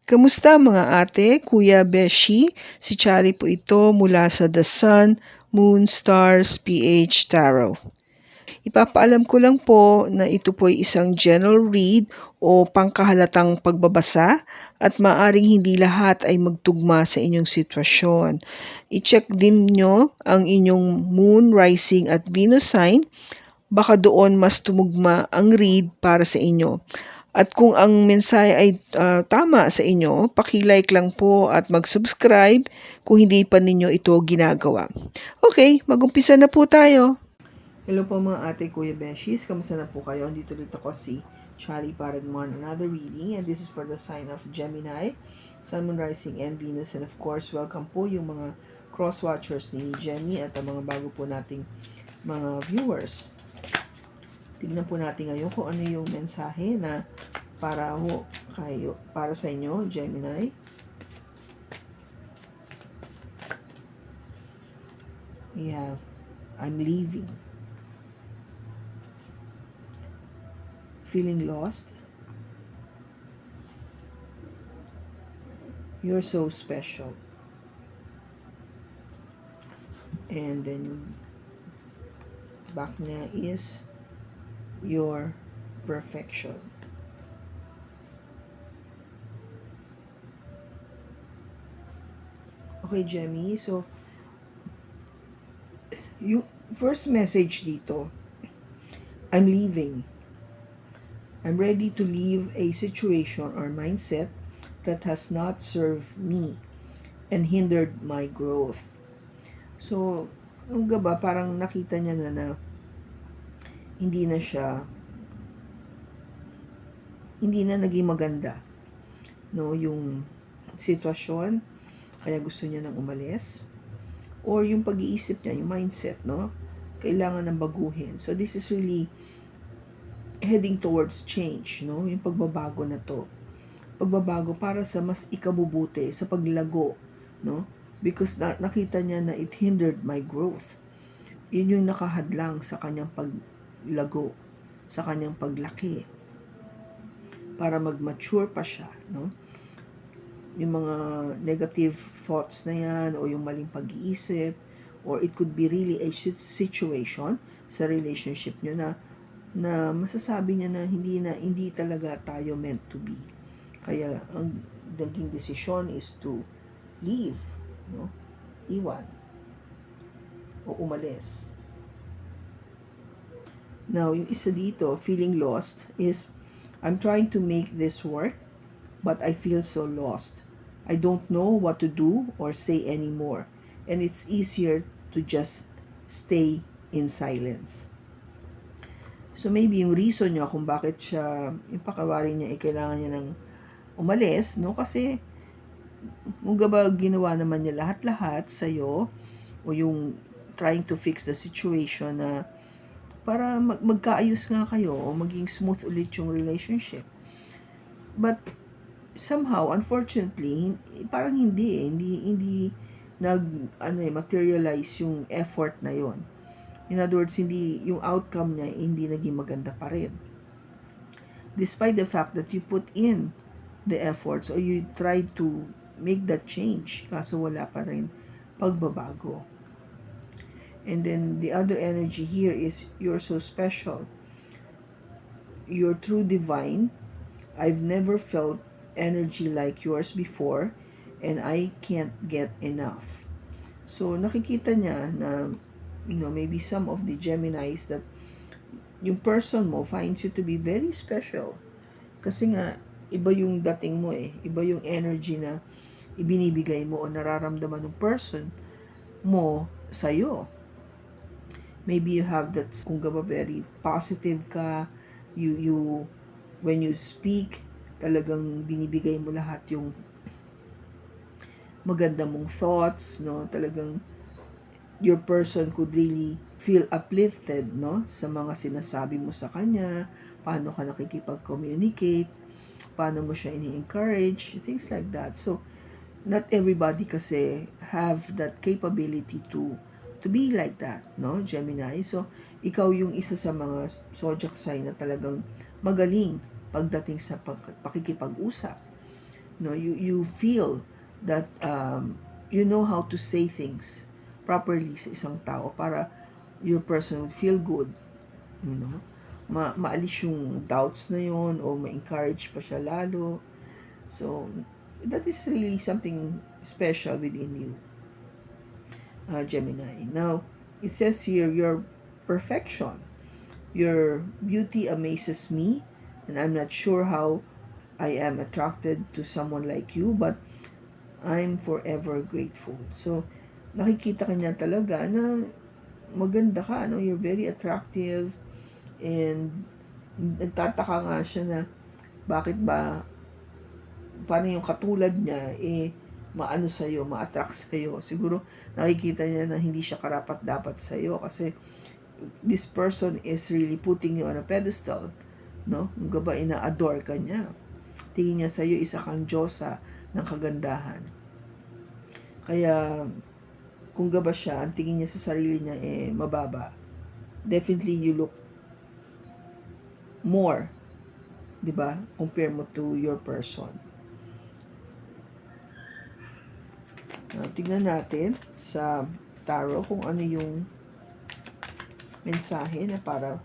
Kamusta mga ate, kuya, beshi? Si Chari po ito mula sa The Sun, Moon, Stars, PH Tarot. Ipapaalam ko lang po na ito po ay isang general read o pangkahalatang pagbabasa at maaring hindi lahat ay magtugma sa inyong sitwasyon. I-check din nyo ang inyong Moon, Rising at Venus sign. Baka doon mas tumugma ang read para sa inyo. At kung ang mensahe ay tama sa inyo, paki-like lang po at mag-subscribe kung hindi pa ninyo ito ginagawa. Okay, mag-umpisa na po tayo. Hello po mga ate, kuya, beshis. Kamusta na po kayo? Dito ako si Charlie para naman another reading, and this is for the sign of Gemini, Sun, Moon, Rising, and Venus. And of course, welcome po yung mga cross-watchers ni Gemini at ang mga bago po nating mga viewers. Tignan po natin ngayon kung ano yung mensahe na para sa inyo, Gemini. We have, I'm leaving. Feeling lost. You're so special. And then back niya is your perfection. Okay, Gemini. So, yung first message dito, I'm leaving. I'm ready to leave a situation or mindset that has not served me and hindered my growth. So, yung gaba, parang nakita niya na hindi na naging maganda, no, yung sitwasyon, kaya gusto niya nang umalis, or yung pag-iisip niya, yung mindset, no, kailangan ng baguhin. So this is really heading towards change, no, yung pagbabago na to, pagbabago para sa mas ikabubuti, sa paglago, no, because nakita niya na it hindered my growth. Yun yung nakahadlang sa kanyang paglago, sa kanyang paglaki, para mag-mature pa siya, no? Yung mga negative thoughts na yan, o yung maling pag-iisip, or it could be really a situation sa relationship nyo na masasabi niya na hindi talaga tayo meant to be. Kaya ang naging desisyon is to leave, no? Iwan o umalis. Now, yung isa dito, feeling lost, is I'm trying to make this work, but I feel so lost. I don't know what to do or say anymore, and it's easier to just stay in silence. So maybe yung reason niya kung bakit siya, yung pakawari niya, kailangan niya ng umalis, no? Kasi kung ginawa naman niya lahat-lahat sa'yo, o yung trying to fix the situation na para magkaayos nga kayo o maging smooth ulit yung relationship. But somehow, unfortunately, parang hindi materialize yung effort na yon. In other words, yung outcome niya hindi naging maganda pa rin. Despite the fact that you put in the efforts or you tried to make that change, kaso wala pa rin pagbabago. And then the other energy here is you're so special. You're true divine. I've never felt energy like yours before, and I can't get enough. So nakikita niya na, maybe some of the Geminis, that yung person mo finds you to be very special. Kasi nga, iba yung dating mo iba yung energy na ibinibigay mo o nararamdaman ng person mo sa'yo. Maybe you have that, kung very positive ka, you when you speak, talagang binibigay mo lahat yung maganda mong thoughts, no? Talagang your person could really feel uplifted, no? Sa mga sinasabi mo sa kanya, paano ka nakikipag-communicate, paano mo siya ini-encourage, things like that. So, not everybody kasi have that capability to be like that, no, Gemini? So, ikaw yung isa sa mga zodiac sign na talagang magaling pagdating sa pakikipag-usap. No, you feel that you know how to say things properly sa isang tao para your person would feel good, you know. Maalis yung doubts na yon o ma-encourage pa siya lalo. So, that is really something special within you, Gemini. Now, it says here, your perfection. Your beauty amazes me, and I'm not sure how I am attracted to someone like you, but I'm forever grateful. So, nakikita ka niya talaga na maganda ka, no? You're very attractive, and nagtataka nga siya na bakit ba, paano yung katulad niya, maano sa'yo, ma-attract sa'yo. Siguro, nakikita niya na hindi siya karapat-dapat sa'yo kasi this person is really putting you on a pedestal, no? Kung ba ina-adore ka niya. Tingin niya sa'yo, isa kang Diyosa ng kagandahan. Kaya, kung gaba siya, ang tingin niya sa sarili niya, mababa. Definitely, you look more, di ba? Compare mo to your person. Tingnan natin sa tarot kung ano yung mensahe na para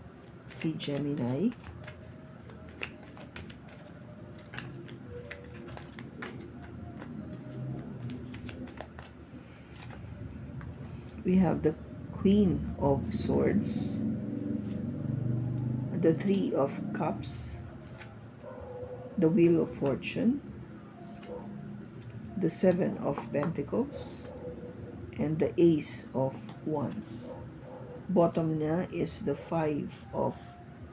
kay Gemini. We have the Queen of Swords, the Three of Cups, the Wheel of Fortune, the Seven of Pentacles, and the Ace of Wands. Bottom niya is the Five of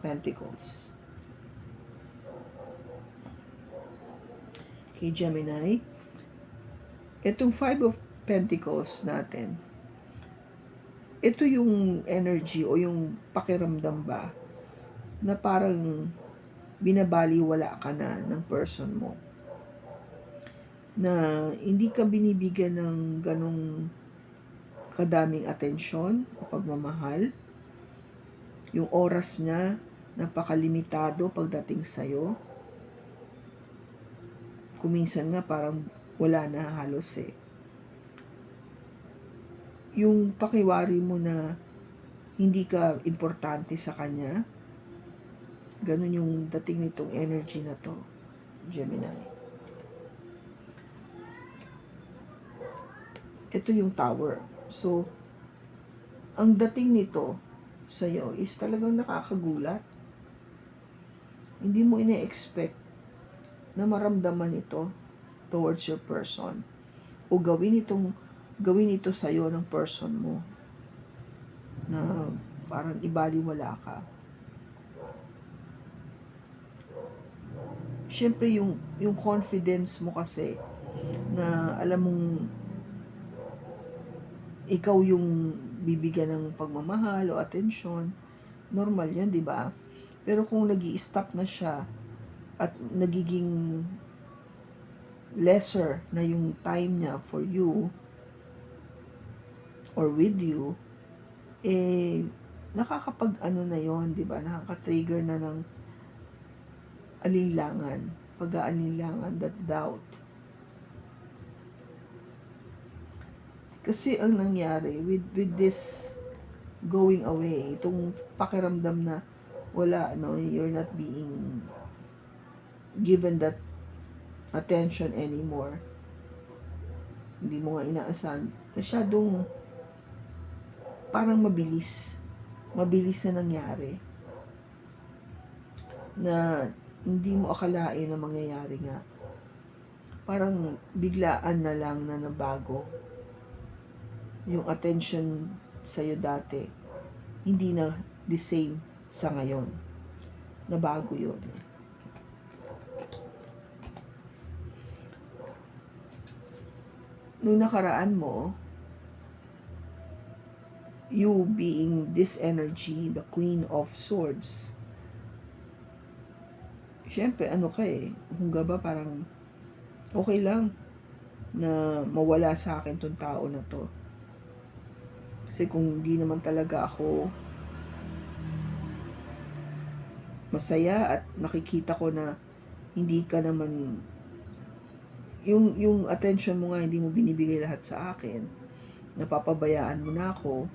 Pentacles. Okay, Gemini, itong Five of Pentacles natin, ito yung energy o yung pakiramdam ba na parang binabaliwala ka na ng person mo, na hindi ka binibigyan ng ganong kadaming atensyon o pagmamahal. Yung oras niya napakalimitado pagdating sa'yo. Kuminsan nga parang wala na halos yung pakiwari mo na hindi ka importante sa kanya, ganun yung dating nitong energy na to, Gemini. Ito yung Tower. So, ang dating nito sa'yo is talagang nakakagulat. Hindi mo ina-expect na maramdaman ito towards your person o gawin ito sa'yo ng person mo na parang ibaliwala ka. Siyempre yung confidence mo kasi na alam mong ikaw yung bibigyan ng pagmamahal o atensyon, normal yan, di ba? Pero kung nag-i-stop na siya at nagiging lesser na yung time niya for you or with you, nakakapag-ano na yon, di ba? Nakaka-trigger na ng alinlangan, pag-aalinlangan, that doubt. Kasi ang nangyari with this going away, itong pakiramdam na wala, no, you're not being given that attention anymore. Hindi mo nga inaasahan. Masyadong parang mabilis na nangyari na hindi mo akalain na mangyayari nga. Parang biglaan na lang na nabago yung attention sa'yo dati. Hindi na the same sa ngayon. Nabago yun. Nung nakaraan mo, you being this energy, the Queen of Swords, syempre ano ka kung ba parang okay lang na mawala sa akin tong tao na to. Kasi kung hindi naman talaga ako masaya at nakikita ko na hindi ka naman yung attention mo nga, hindi mo binibigay lahat sa akin, napapabayaan mo na ako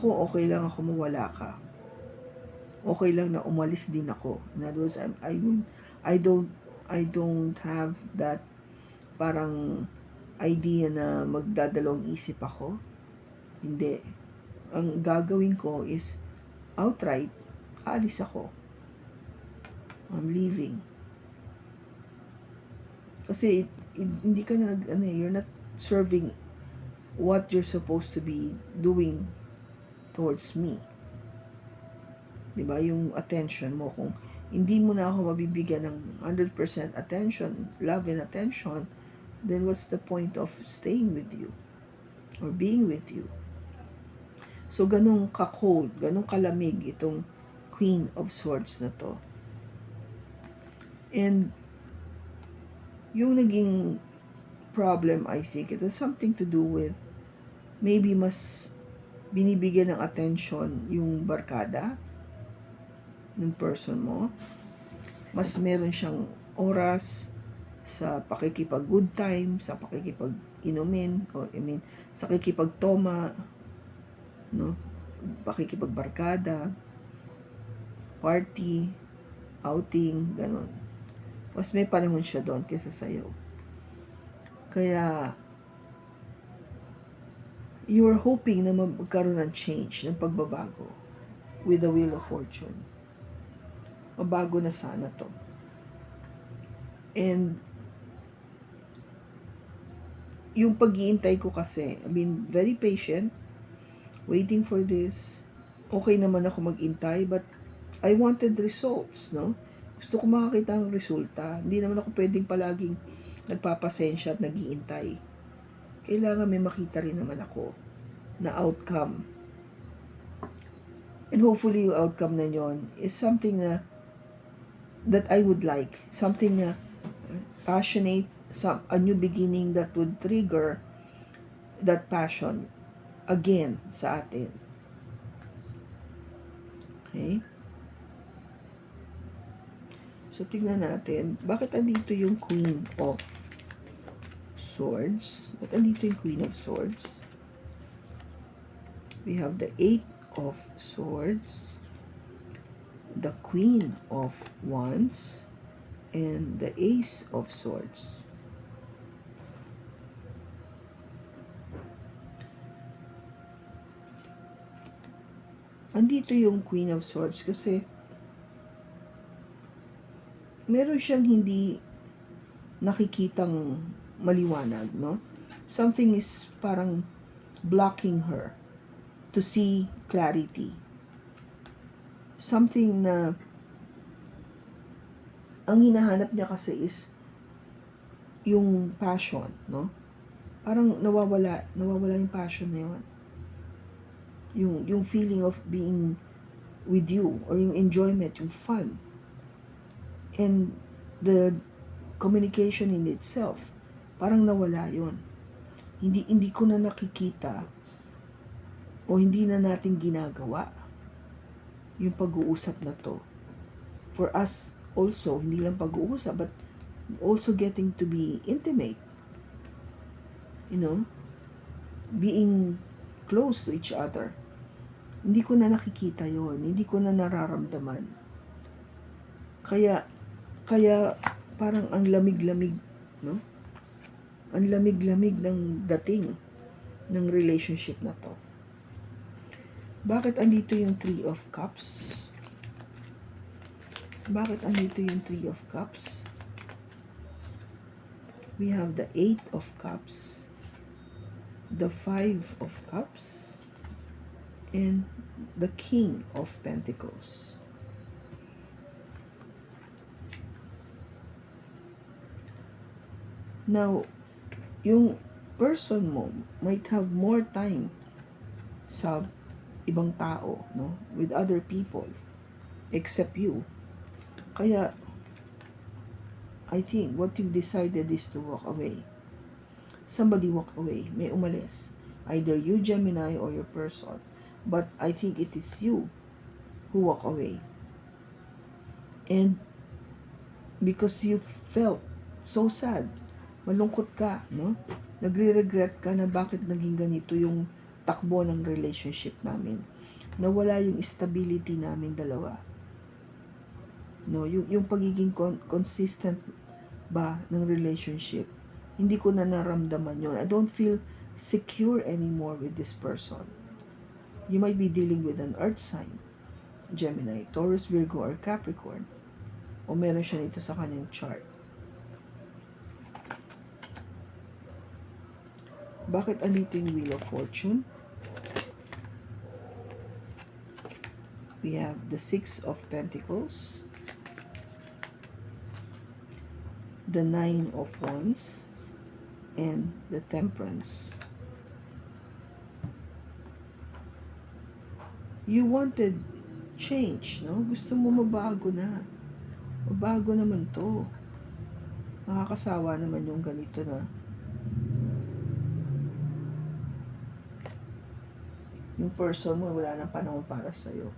okay lang ako mawala ka. Okay lang na umalis din ako. In other words, I don't have that parang idea na magdadalawang isip ako. Hindi. Ang gagawin ko is outright, aalis ako. I'm leaving. Kasi hindi ka na you're not serving what you're supposed to be doing towards me. 'Di ba? Yung attention mo, kung hindi mo na ako mabibigyan ng 100% attention, love and attention, then what's the point of staying with you or being with you? So ganun ka-cold, ganun kalamig itong Queen of Swords na to. And yung naging problem, I think, it has something to do with maybe mas binibigyan ng attention yung barkada ng person mo. Mas meron siyang oras sa pakikipag-good time, sa pakikipag-inumin, sa pakikipag-toma, no? Pakikipag-barkada, party, outing, ganun. Mas may panahon siya doon kaysa sa'yo. Kaya, you are hoping na magkaroon ng change, ng pagbabago with the Wheel of Fortune. Mabago na sana to. And yung pag-iintay ko kasi, I've been very patient, waiting for this. Okay naman ako mag-intay, but I wanted results, no? Gusto ko makakita ng resulta. Hindi naman ako pwedeng palaging nagpapasensya at nag-iintay. Kailangan may makita rin naman ako na outcome. And hopefully yung outcome na yon is something na that I would like. Something na passionate, a new beginning that would trigger that passion again sa atin. Okay? So, tignan natin, bakit andito yung Queen of Swords? Bakit andito yung Queen of Swords? We have the Eight of Swords, the Queen of Wands, and the Ace of Swords. Andito yung Queen of Swords kasi meron siyang hindi nakikitang maliwanag, no? Something is parang blocking her to see clarity. Something na ang hinahanap niya kasi is yung passion, no? Parang nawawala yung passion na yun. Yung feeling of being with you, or yung enjoyment, yung fun. And the communication in itself, parang nawala yun. Hindi ko na nakikita o hindi na natin ginagawa yung pag-uusap na to. For us also, hindi lang pag-uusap, but also getting to be intimate. You know? Being close to each other. Hindi ko na nakikita yon, hindi ko na nararamdaman. Kaya parang ang lamig-lamig, no? Ang lamig-lamig ng dating ng relationship na to. Bakit andito yung Three of Cups? Bakit andito yung Three of Cups? We have the Eight of Cups, the Five of Cups, and the King of Pentacles. Now, yung person mo might have more time sa ibang tao, no? With other people, except you. Kaya, I think what you've decided is to walk away. Somebody walk away. May umalis. Either you, Gemini, or your person. But I think it is you who walk away. And because you felt so sad. Malungkot ka, no? Nagre-regret ka na bakit naging ganito yung takbo ng relationship namin. Nawala yung stability namin dalawa. No, yung pagiging consistent ba ng relationship, hindi ko na naramdaman yun. I don't feel secure anymore with this person. You might be dealing with an earth sign, Gemini, Taurus, Virgo, or Capricorn. O meron siya nito sa kanyang chart. Bakit andito yung Wheel of Fortune? We have the Six of Pentacles, the Nine of Wands, and the Temperance. You wanted change, no? Gusto mo mabago na. Mabago naman to. Nakakasawa naman yung ganito na yung person mo wala nang panahon para sa'yo.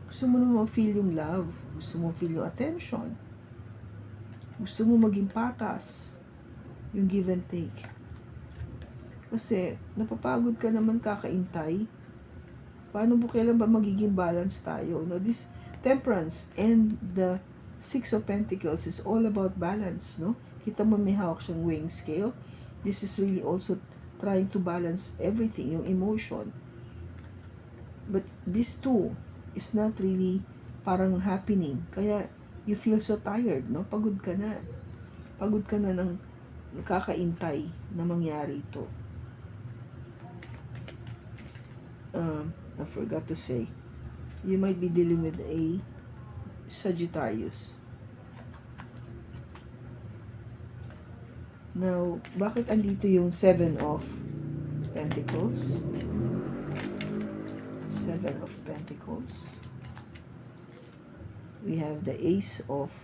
Gusto mo naman feel yung love. Gusto mo feel yung attention. Gusto mo maging patas. Yung give and take. Kasi, napapagod ka naman kakaintay. Paano mo kailan ba magiging balance tayo? No, this Temperance and the Six of Pentacles is all about balance, no? Kita mo may hawak siyang weighing scale. This is really also trying to balance everything, yung emotion. But this too is not really parang happening. Kaya you feel so tired, no? Pagod ka na. Pagod ka na ng nakakaintay na mangyari ito. I forgot to say, you might be dealing with a Sagittarius. Now, bakit andito yung Seven of Pentacles? Seven of Pentacles. We have the Ace of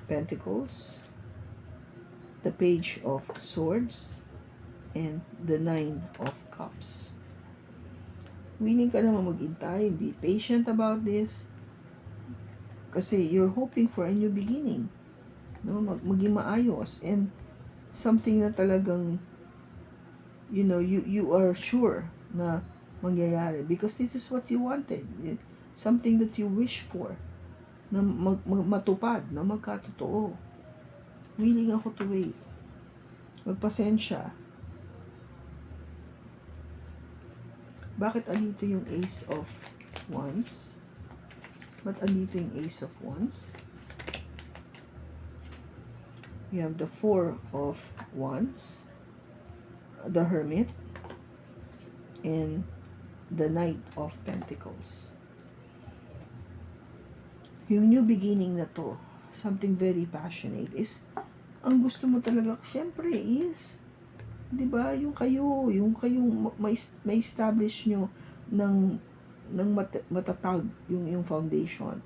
Pentacles, the Page of Swords, and the Nine of Cups. Willing ka naman maghintay, be patient about this. Kasi you're hoping for a new beginning. No? Maging maayos. And something na talagang, you know, you are sure na mangyayari. Because this is what you wanted. Something that you wish for. Na matupad, na magkatotoo. Willing ako to wait. Magpasensya. Bakit andito yung Ace of Wands? Ba't andito yung Ace of Wands? We have the Four of Wands, the Hermit, and the Knight of Pentacles. Yung new beginning na to, something very passionate, is, ang gusto mo talaga, syempre, is, di ba, yung kayong may establish nyo ng matatag yung foundation,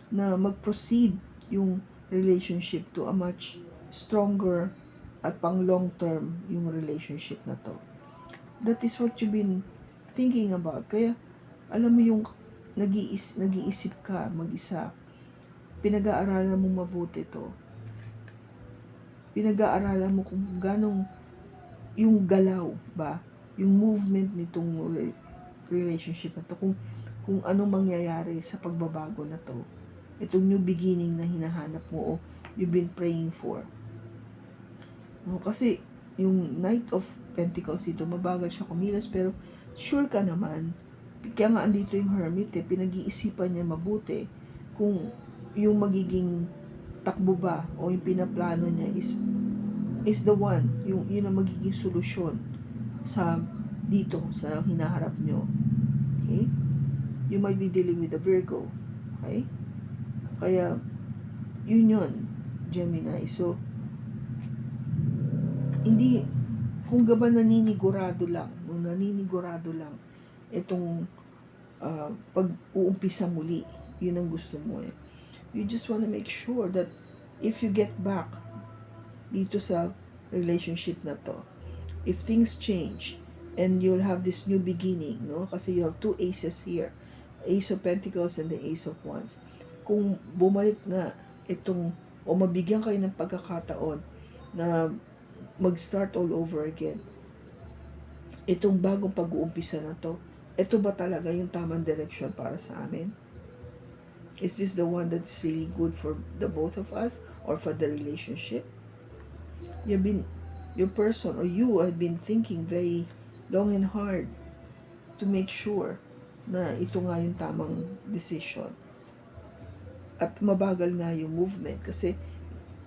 na mag-proceed yung relationship to a much stronger at pang long term yung relationship na to. That is what you've been thinking about. Kaya, alam mo yung nag-iisip ka mag-isa, pinag-aaralan mo mabuti to. Pinag-aaralan mo kung ganong yung galaw ba, yung movement nitong relationship na to, kung ano mangyayari sa pagbabago na to, itong new beginning na hinahanap mo o you've been praying for. No, kasi yung Knight of Pentacles ito, mabagal siya kumilos, pero sure ka naman. Kaya nga andito yung Hermit, pinag-iisipan niya mabuti kung yung magiging takbo ba o yung pinaplano niya is the one, yun ang magiging solusyon sa dito, sa hinaharap nyo. Okay? You might be dealing with a Virgo. Okay? Kaya, yun, Gemini. So, hindi, kung gaba naninigurado lang, itong pag-uumpisa muli, yun ang gusto mo eh. You just want to make sure that if you get back dito sa relationship na to, if things change and you'll have this new beginning, no? Kasi you have two aces here, Ace of Pentacles and the Ace of Wands. Kung bumalik na itong o mabigyan kayo ng pagkakataon na mag-start all over again. Itong bagong pag-uumpisa na to, ito ba talaga yung tamang direction para sa amin? Is this the one that's really good for the both of us or for the relationship? Your person or you have been thinking very long and hard to make sure na ito nga yung tamang decision. At mabagal nga yung movement kasi,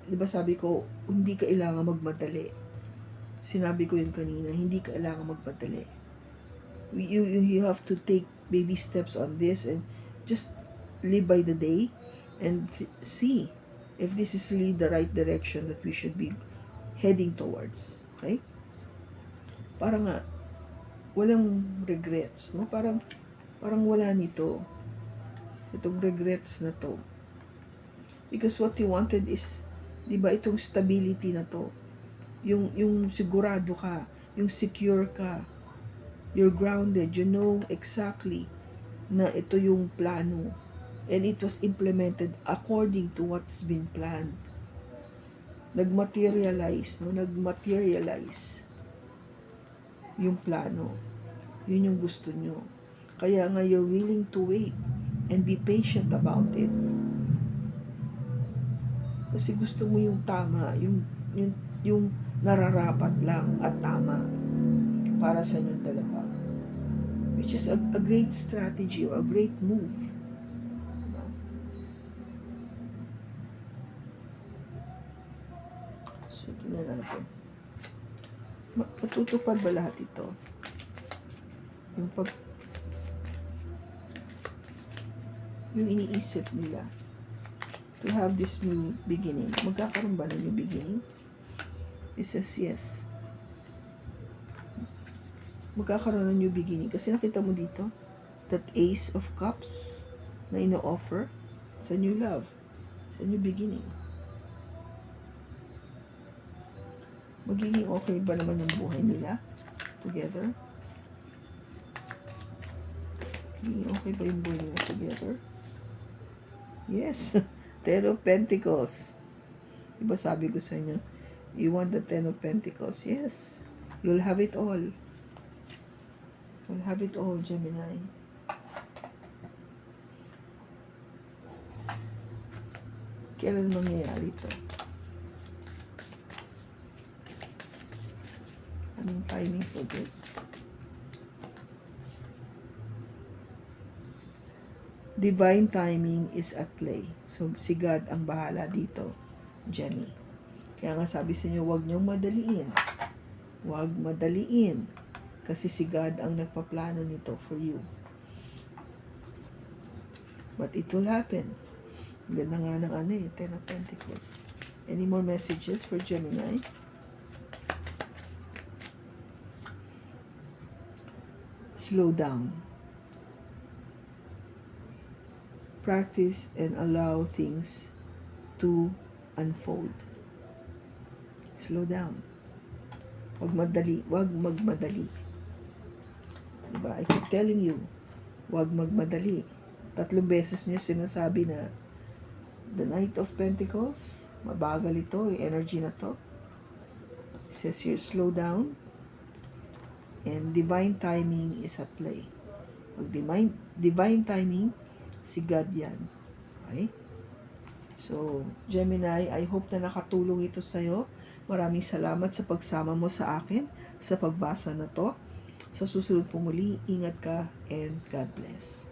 di ba sabi ko, hindi kailangan magmadali. Sinabi ko yun kanina, hindi kailangan magmadali. You have to take baby steps on this and just live by the day and see if this is really the right direction that we should be heading towards. Okay? Para nga, walang regrets. No? Parang wala nito. Itong regrets na to. Because what you wanted is, di ba, itong stability na to. Yung sigurado ka, yung secure ka, you're grounded, you know exactly na ito yung plano. And it was implemented according to what's been planned. Nagmaterialize yung plano. Yun yung gusto nyo. Kaya nga you're willing to wait and be patient about it. Kasi gusto mo yung tama, yung nararapat lang at tama para sa inyong dalawa. Which is a great strategy or a great move. So, tingnan natin. Matutupad ba lahat ito? Yung iniisip nila to have this new beginning. Magkakaroon ba ng new beginning? It says yes. Magkakaroon ng new beginning. Kasi nakita mo dito, that Ace of Cups na ino-offer sa new love, sa new beginning. Magiging okay ba naman yung buhay nila together? Magiging okay ba yung buhay nila together? Yes. Ten of Pentacles. Diba sabi ko sa inyo, you want the Ten of Pentacles? Yes. You'll have it all. You'll have it all, Gemini. Kailan mangyayari ito? Anong timing for this? Divine timing is at play. So, si God ang bahala dito, Jenny. Kaya nga sabi sa inyo, huwag niyong madaliin. Huwag madaliin. Kasi si God ang nagpaplano nito for you. But it will happen. Ganda nga ng Ten of Pentacles. Any more messages for Gemini? Slow down. Practice and allow things to unfold. Slow down. Huwag magmadali. Diba? I keep telling you, huwag magmadali. 3 beses niya sinasabi na the Knight of Pentacles, mabagal ito, yung energy na to. It says here, slow down. And divine timing is at play. Pag divine timing, si God yan. Okay? So, Gemini, I hope na nakatulong ito sa'yo. Maraming salamat sa pagsama mo sa akin sa pagbasa na to. Sa susunod po muli, ingat ka and God bless.